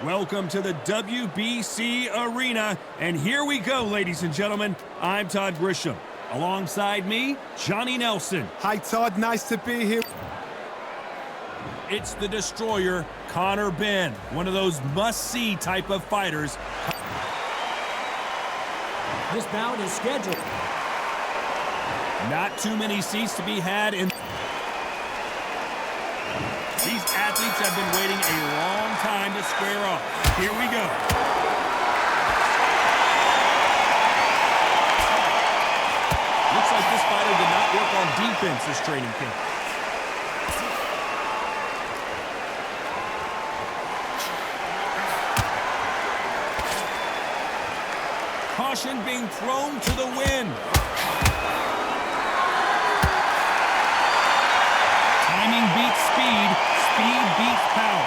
Welcome to the WBC Arena, and here we go, ladies and gentlemen. I'm Todd Grisham. Alongside me, Johnny Nelson. Hi, Todd. Nice to be here. It's the destroyer, Conor Benn, one of those must-see type of fighters. This bout is scheduled. Not too many seats to be had in. These athletes have been waiting a long time to square off. Here we go. Looks like this fighter did not work on defense this training camp. Caution being thrown to the wind. Timing beats speed. Speed beats power.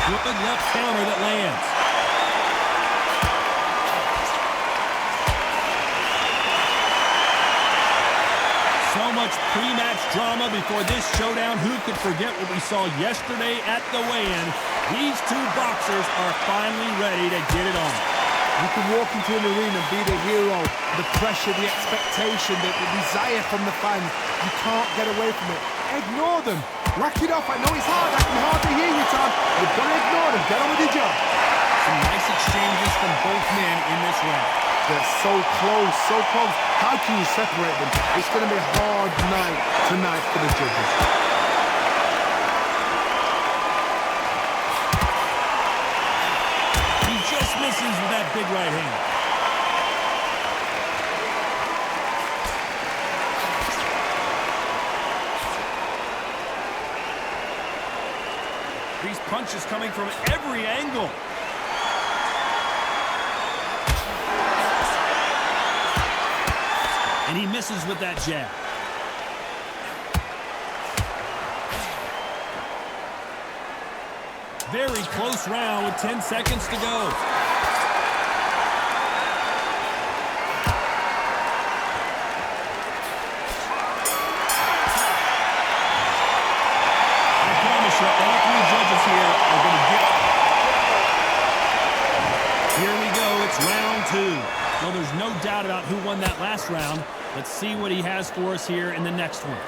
Good left counter that lands. So much pre-match drama before this showdown. Who could forget what we saw yesterday at the weigh-in? These two boxers are finally ready to get it on. You can walk into an arena and be the hero. The pressure, the expectation, the desire from the fans. You can't get away from it. Ignore them. Rack it off. I know it's hard. I can hardly hear you, Tom. You've got to ignore them. Get on with your job. Some nice exchanges from both men in this round. They're so close, so close. How can you separate them? It's going to be a hard night tonight for the judges. He just misses with that big right hand. These punches coming from every angle. And he misses with that jab. Very close round with 10 seconds to go. I promise you, all three judges here are going to get... Here we go, it's round two. Well, there's no doubt about who won that last round. Let's see what he has for us here in the next one.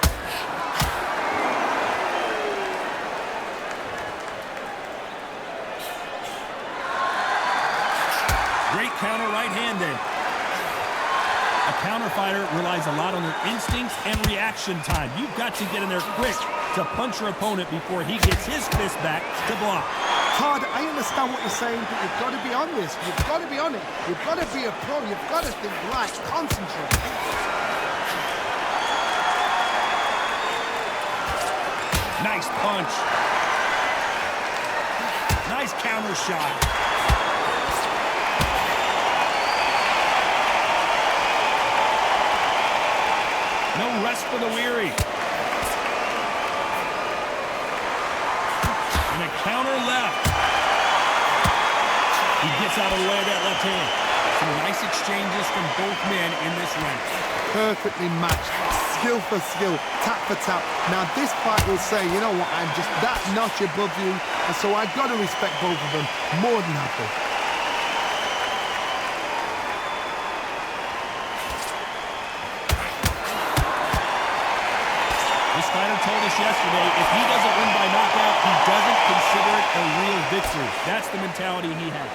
Great counter right hand there. A counter fighter relies a lot on their instincts and reaction time. You've got to get in there quick to punch your opponent before he gets his fist back to block. Todd, I understand what you're saying, but you've got to be on this. You've got to be on it. You've got to be a pro. You've got to think right. Concentrate. Nice punch. Nice counter shot. No rest for the weary. And a counter left. He gets out of the way of that left hand. Some nice exchanges from both men in this round. Perfectly matched. Skill for skill, tap for tap. Now this fight will say, you know what, I'm just that notch above you, and so I've got to respect both of them more than happy. This fighter told us yesterday, if he doesn't win by knockout, he doesn't consider it a real victory. That's the mentality he has.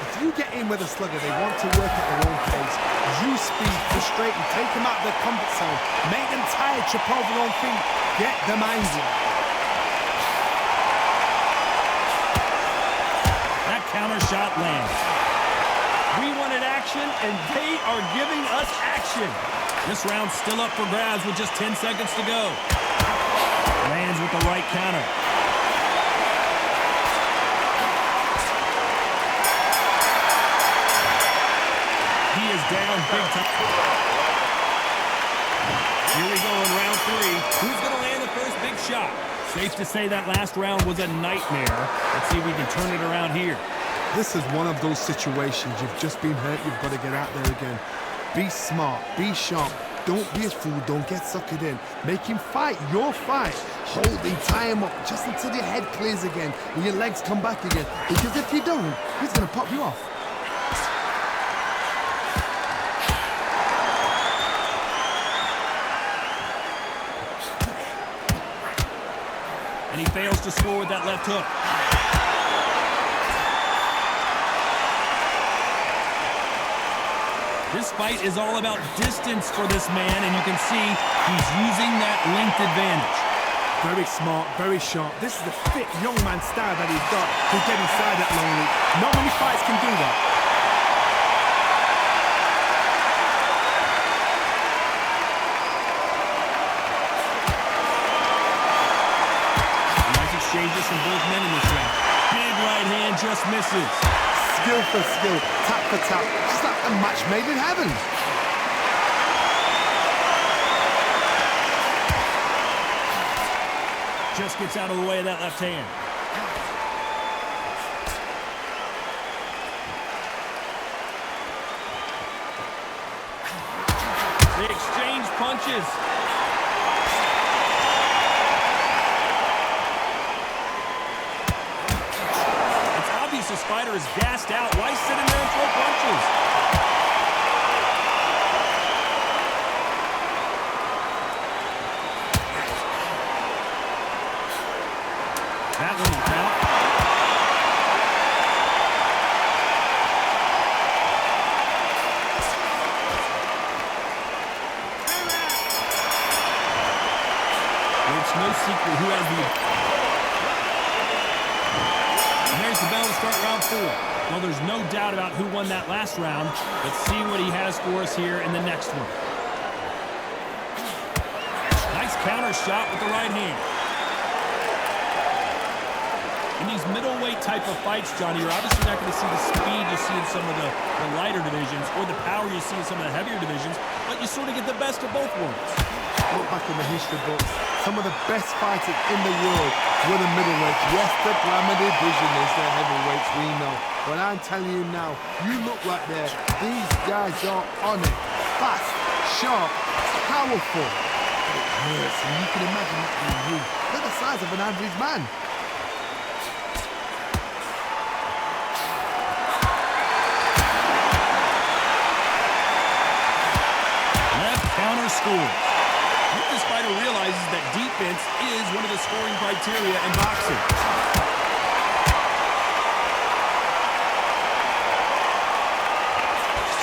If you get in with a slugger, they want to work at their own pace. Use speed, frustrate them, take them out of their comfort zone, make them tired, trip over their own feet, get them angry. That counter shot lands. We wanted action, and they are giving us action. This round's still up for grabs with just 10 seconds to go. Lands with the right counter. He is down big time. Here we go in round three. Who's going to land the first big shot? Safe to say that last round was a nightmare. Let's see if we can turn it around here. This is one of those situations. You've just been hurt. You've got to get out there again. Be smart. Be sharp. Don't be a fool, don't get suckered in. Make him fight your fight. Hold him, tie him up just until your head clears again and your legs come back again. Because if you don't, he's going to pop you off. And he fails to score with that left hook. This fight is all about distance for this man, and you can see he's using that length advantage. Very smart, very sharp. This is the fit young man style that he's got to get inside that long lead. Not many fights can do that. Nice exchanges from both men in this round. Big right hand just misses. Skill for skill, tap for tap, just like a match made in heaven. Just gets out of the way of that left hand. They exchange punches. This fighter is gassed out. Why sit in there and throw punches? That one will count. It's no secret who has the... The bell to start round 4. Well, there's no doubt about who won that last round. Let's see what he has for us here in the next one. Nice counter shot with the right hand. In these middleweight type of fights, Johnny, you're obviously not going to see the speed you see in some of the lighter divisions or the power you see in some of the heavier divisions, but you sort of get the best of both worlds. Look back in the history books. Some of the best fighters in the world were the middleweights. Yes, the glamour division is the heavyweights, we know. But I'm telling you now, you look right there. These guys are on it. Fast, sharp, powerful. It hurts, and you can imagine that being you. They're the size of an average man. Left counter scores. I hope this fighter realizes that defense is one of the scoring criteria in boxing.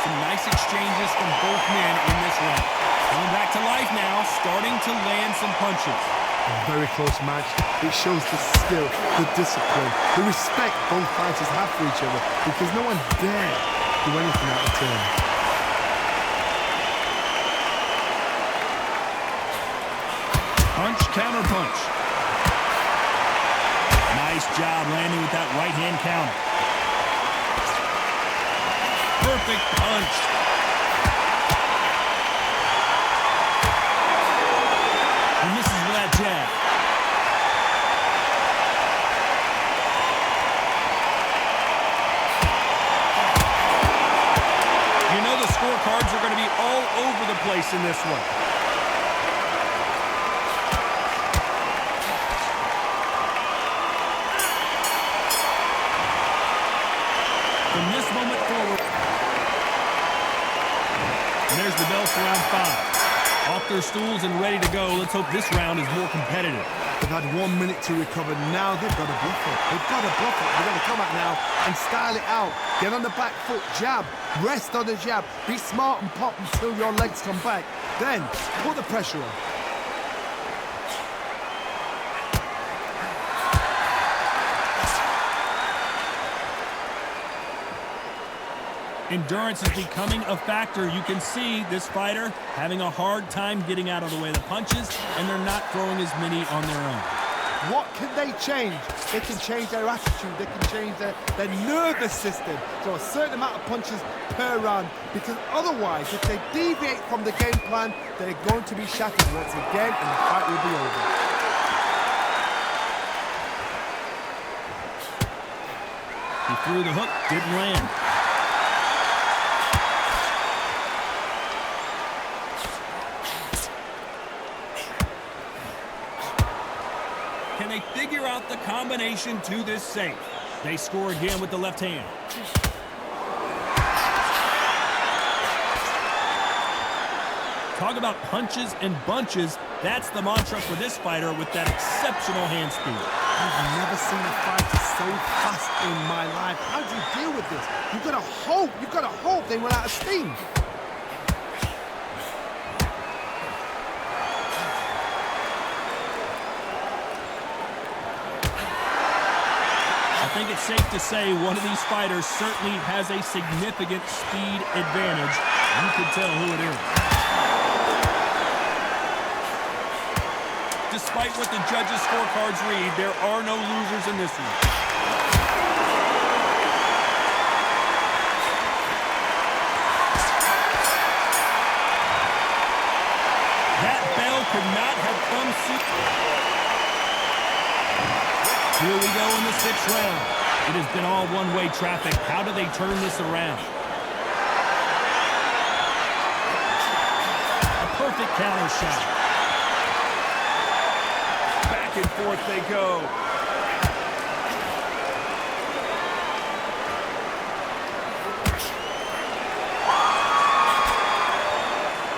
Some nice exchanges from both men in this round. Coming back to life now, starting to land some punches. A very close match. It shows the skill, the discipline, the respect both fighters have for each other, because no one dare do anything out of turn. Punch, counter punch. Nice job landing with that right hand counter. Perfect punch. And this is with that jab. You know the scorecards are going to be all over the place in this one. From this moment forward, and there's the bell for round 5. Off their stools and ready to go. Let's hope this round is more competitive. They've had 1 minute to recover. Now they've got to bluff it. They've got to bluff it. They've got to come out now and style it out. Get on the back foot, jab, rest on the jab. Be smart and pop until your legs come back. Then put the pressure on. Endurance is becoming a factor. You can see this fighter having a hard time getting out of the way of the punches, and they're not throwing as many on their own. What can they change? They can change their attitude. They can change their nervous system. So a certain amount of punches per round, because otherwise, if they deviate from the game plan, they're going to be shattered once again, and the fight will be over. He threw the hook, didn't land. Can they figure out the combination to this safe? They score again with the left hand. Talk about punches and bunches. That's the mantra for this fighter with that exceptional hand speed. I've never seen a fighter so fast in my life. How do you deal with this? You've got to hope they run out of steam. I think it's safe to say one of these fighters certainly has a significant speed advantage. You can tell who it is. Despite what the judges' scorecards read, there are no losers in this one. That bell could not have come sooner. Here we go in the 6th round. It has been all one-way traffic. How do they turn this around? A perfect counter shot. Back and forth they go.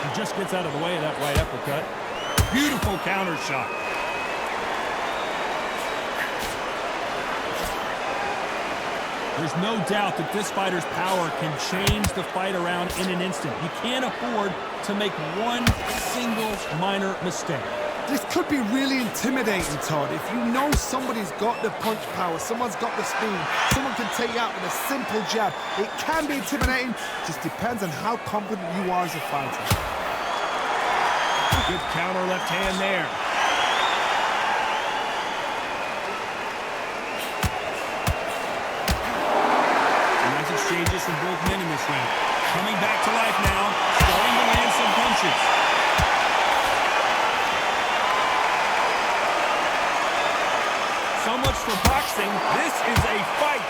He just gets out of the way of that right uppercut. Beautiful counter shot. There's no doubt that this fighter's power can change the fight around in an instant. You can't afford to make one single minor mistake. This could be really intimidating, Todd. If you know somebody's got the punch power, someone's got the speed, someone can take you out with a simple jab, it can be intimidating. Just depends on how confident you are as a fighter. Good counter left hand there. Nice exchanges from both men in this round. Coming back to life now, starting to land some punches. So much for boxing. This is a fight.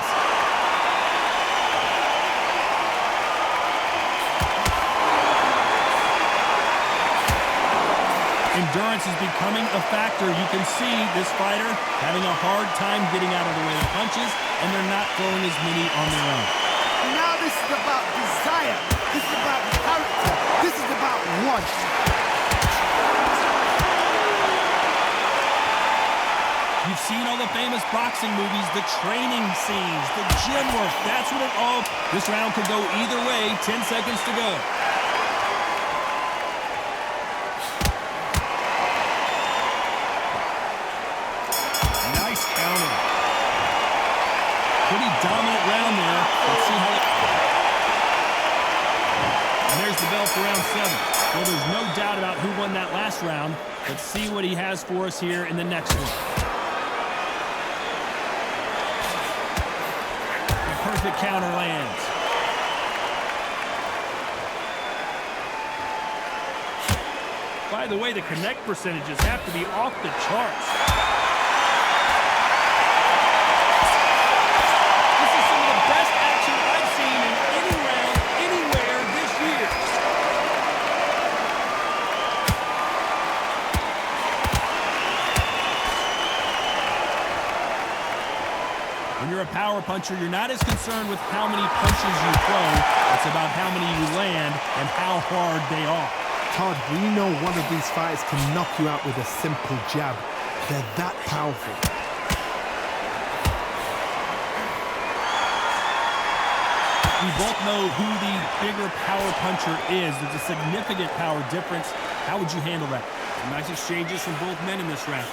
Endurance is becoming a factor. You can see this fighter having a hard time getting out of the way of punches, and they're not throwing as many on their own. Now this is about desire. This is about character. This is about want. You've seen all the famous boxing movies, the training scenes, the gym work. That's what it all... This round could go either way. 10 seconds to go. Nice counter. Pretty dominant round there. Let's see how it... And there's the bell for round 7. Well, there's no doubt about who won that last round. Let's see what he has for us here in the next one. Perfect counter lands. By the way, the connect percentages have to be off the charts. This is some of the best action I've seen in any round, anywhere this year. When you're a power puncher, you're not as concerned with how many punches you throw. It's about how many you land and how hard they are. Todd, we know one of these fighters can knock you out with a simple jab. They're that powerful. We both know who the bigger power puncher is. There's a significant power difference. How would you handle that? Nice exchanges from both men in this round.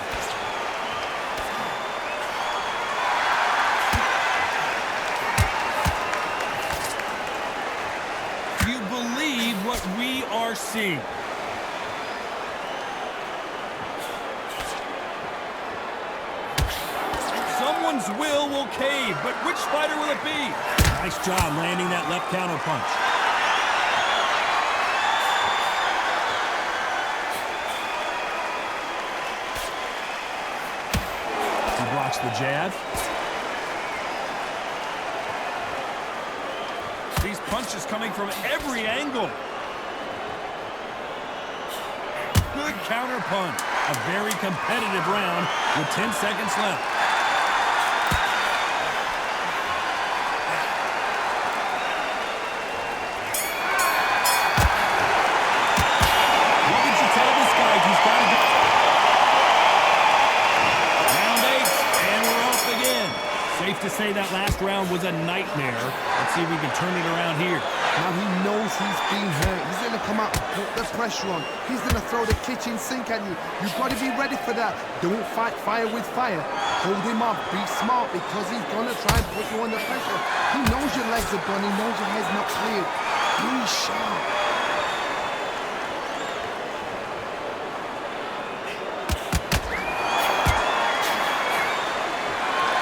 What we are seeing. Someone's will cave, but which fighter will it be? Nice job landing that left counter punch. He blocks the jab. These punches coming from every angle. Good Good counter punch. A very competitive round with 10 seconds left. What would you tell this guy? He's got to go. Round 8, and we're off again. Safe to say that last round was a nightmare. Let's see if we can turn it around here. Now he knows he's been hurt. He's going to come out, put the pressure on. He's going to throw the kitchen sink at you. You've got to be ready for that. Don't fight fire with fire. Hold him up. Be smart because he's going to try and put you under pressure. He knows your legs are done. He knows your head's not cleared. Be sharp.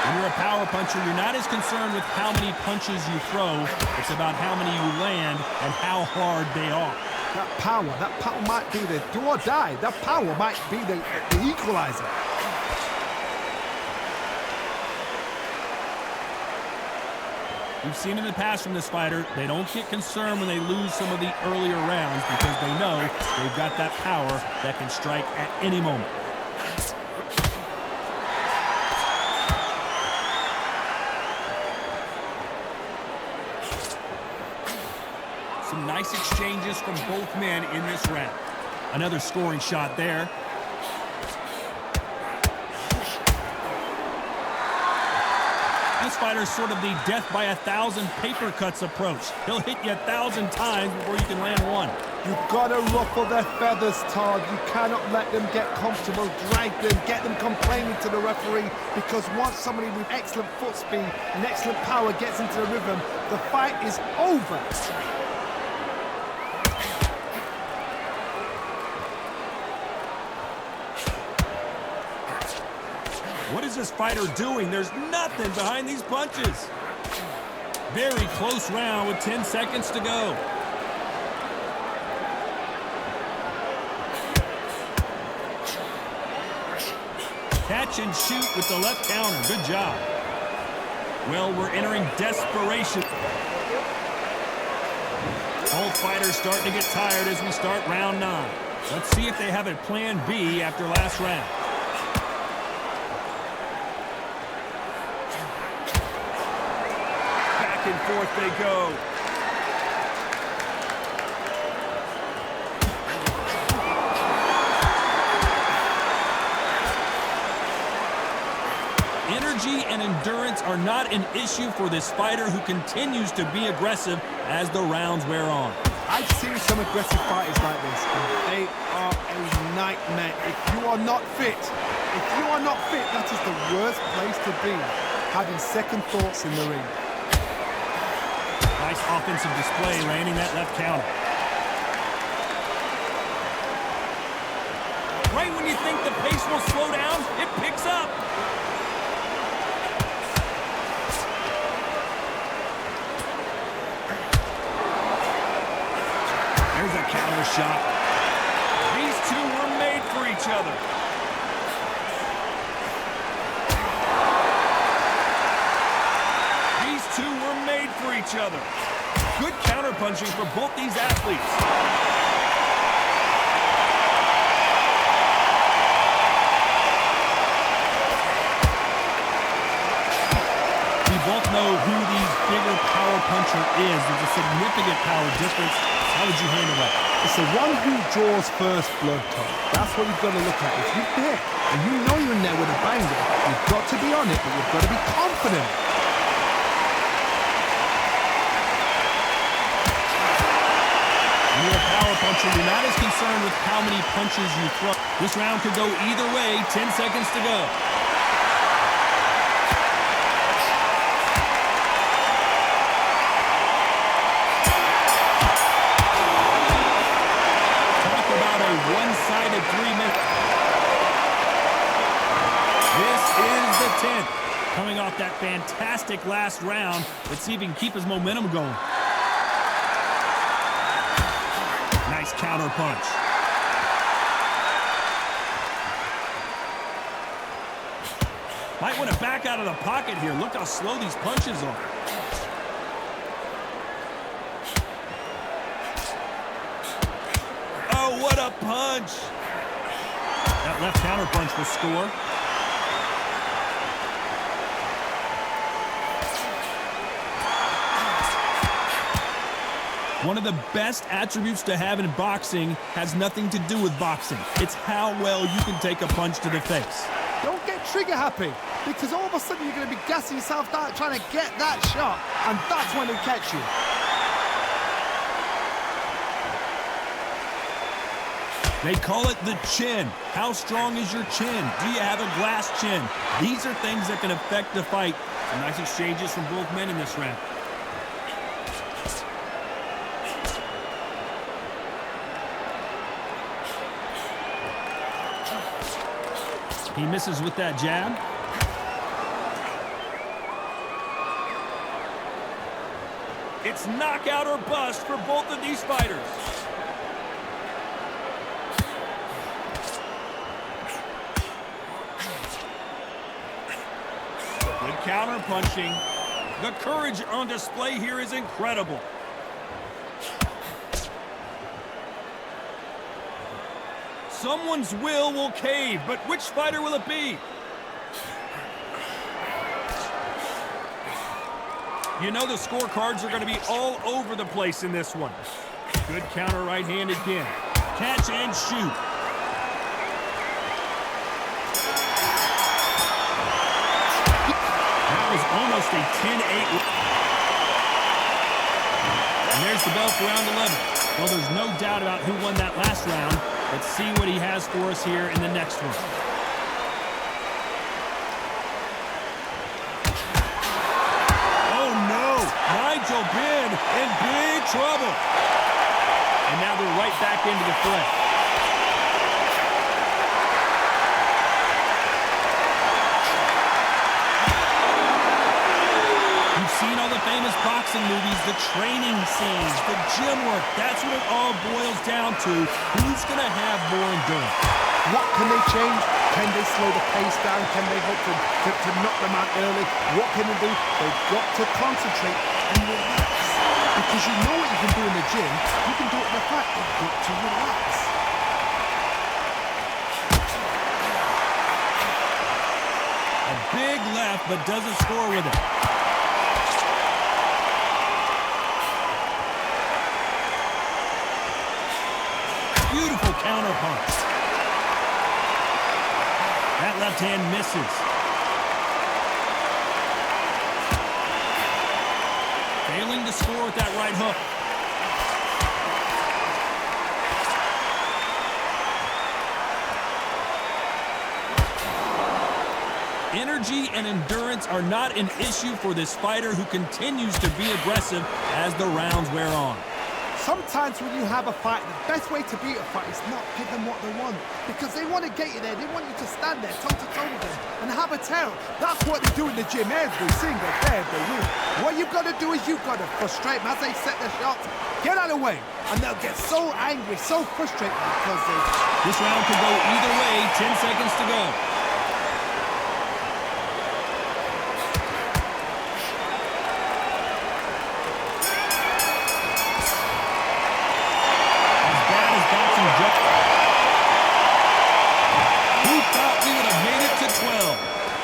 When you're a power puncher, you're not as concerned with how many punches you throw. It's about how many you land and how hard they are. That power might be the do or die. That power might be the equalizer. We've seen in the past from this fighter, they don't get concerned when they lose some of the earlier rounds because they know they've got that power that can strike at any moment. Some nice exchanges from both men in this round. Another scoring shot there. This fighter's sort of the death by 1,000 paper cuts approach. He'll hit you 1,000 times before you can land one. You've got to ruffle their feathers, Todd. You cannot let them get comfortable, drag them, get them complaining to the referee, because once somebody with excellent foot speed and excellent power gets into the rhythm, the fight is over. What is this fighter doing? There's nothing behind these punches. Very close round with 10 seconds to go. Catch and shoot with the left counter. Good job. Well, we're entering desperation. Both fighters starting to get tired as we start round 9. Let's see if they have a plan B after last round. Back and forth they go. Energy and endurance are not an issue for this fighter who continues to be aggressive as the rounds wear on. I've seen some aggressive fighters like this, and they are a nightmare. If you are not fit, that is the worst place to be, having second thoughts in the ring. Nice offensive display, landing that left counter. Right when you think the pace will slow down, it picks up. There's a counter shot. These two were made for each other. These two were made for each other. Good counter punching for both these athletes. We both know who the bigger power puncher is. There's a significant power difference. How would you handle that? It's the one who draws first blood, Tom. That's what you've got to look at. If you're there and you know you're in there with a banger, you've got to be on it, but you've got to be confident. When you're a power puncher, you're not as concerned with how many punches you throw. This round could go either way. 10 seconds to go. One-sided 3-minute. This is the 10th. Coming off that fantastic last round. Let's see if he can keep his momentum going. Nice counter punch. Might want to back out of the pocket here. Look how slow these punches are. Oh, what a punch. That left counterpunch will score. One of the best attributes to have in boxing has nothing to do with boxing. It's how well you can take a punch to the face. Don't get trigger happy, because all of a sudden you're going to be gassing yourself out trying to get that shot, and that's when he'll catch you. They call it the chin. How strong is your chin? Do you have a glass chin? These are things that can affect the fight. Some nice exchanges from both men in this round. He misses with that jab. It's knockout or bust for both of these fighters. Good counter punching. The courage on display here is incredible. Someone's will cave, but which fighter will it be? You know the scorecards are going to be all over the place in this one. Good counter right hand again. Catch and shoot. That was almost a 10-8. And there's the bell for round 11. Well, there's no doubt about who won that last round. Let's see what he has for us here in the next one. Oh, no. Nigel Benn in big trouble. And now they're right back into the fray. You've seen all the famous boxing movies, the training scenes, the gym work. That's what it all boils down to. Who's going to have more endurance? What can they change? Can they slow the pace down? Can they hope to knock them out early? What can they do? They've got to concentrate and relax. Because you know what you can do in the gym, you can do it in the fight. They've got to relax. A big left, but doesn't score with it. Beautiful counter punch. That left hand misses. Failing to score with that right hook. Energy and endurance are not an issue for this fighter who continues to be aggressive as the rounds wear on. Sometimes when you have a fight, the best way to beat a fight is not give them what they want. Because they want to get you there. They want you to stand there toe-to-toe with them and have a terror. That's what they do in the gym every single day of the week. What you've got to do is you've got to frustrate them as they set their shots. Get out of the way. And they'll get so angry, so frustrated because they... This round could go either way. 10 seconds to go.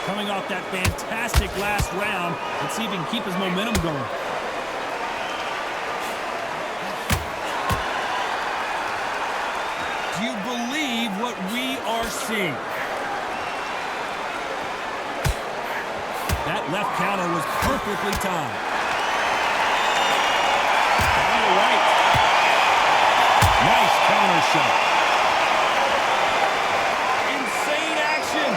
Coming off that fantastic last round, let's see if he can keep his momentum going. Do you believe what we are seeing? That left counter was perfectly timed. On the right. Nice counter shot. Insane action.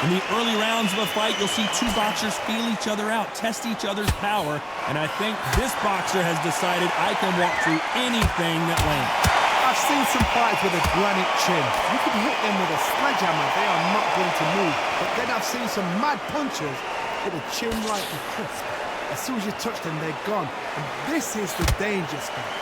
In the early rounds of a fight, you'll see two boxers feel each other out, test each other's power, and I think this boxer has decided I can walk through anything that lands. I've seen some fighters with a granite chin. You can hit them with a sledgehammer, they are not going to move. But then I've seen some mad punchers with a chin like a crisp. As soon as you touch them, they're gone. And this is the danger spot.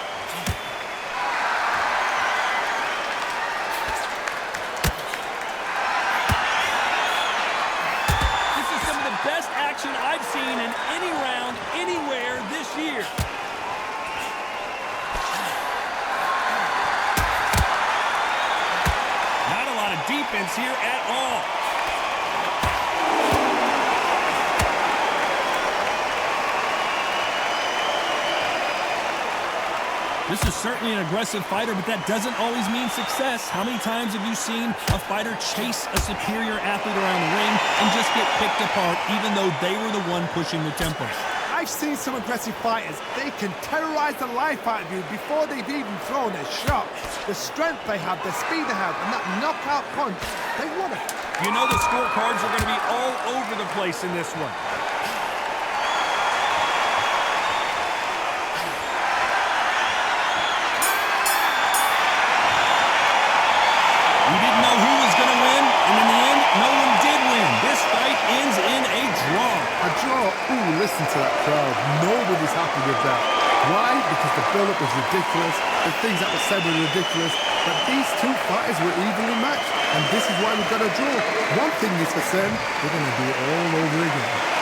Best action I've seen in any round, anywhere this year. This is certainly an aggressive fighter, but that doesn't always mean success. How many times have you seen a fighter chase a superior athlete around the ring and just get picked apart even though they were the one pushing the tempo? I've seen some aggressive fighters. They can terrorize the life out of you before they've even thrown a shot. The strength they have, the speed they have, and that knockout punch, they want it. You know the scorecards are going to be all over the place in this one. We didn't know who was going to win, and in the end, no one did win. This fight ends in a draw. A draw? Ooh, listen to that crowd. Nobody's happy with that. Why? Because the build-up was ridiculous, the things that were said were ridiculous, but these two fighters were evenly matched, and this is why we got a draw. One thing is for certain, we're going to do it all over again.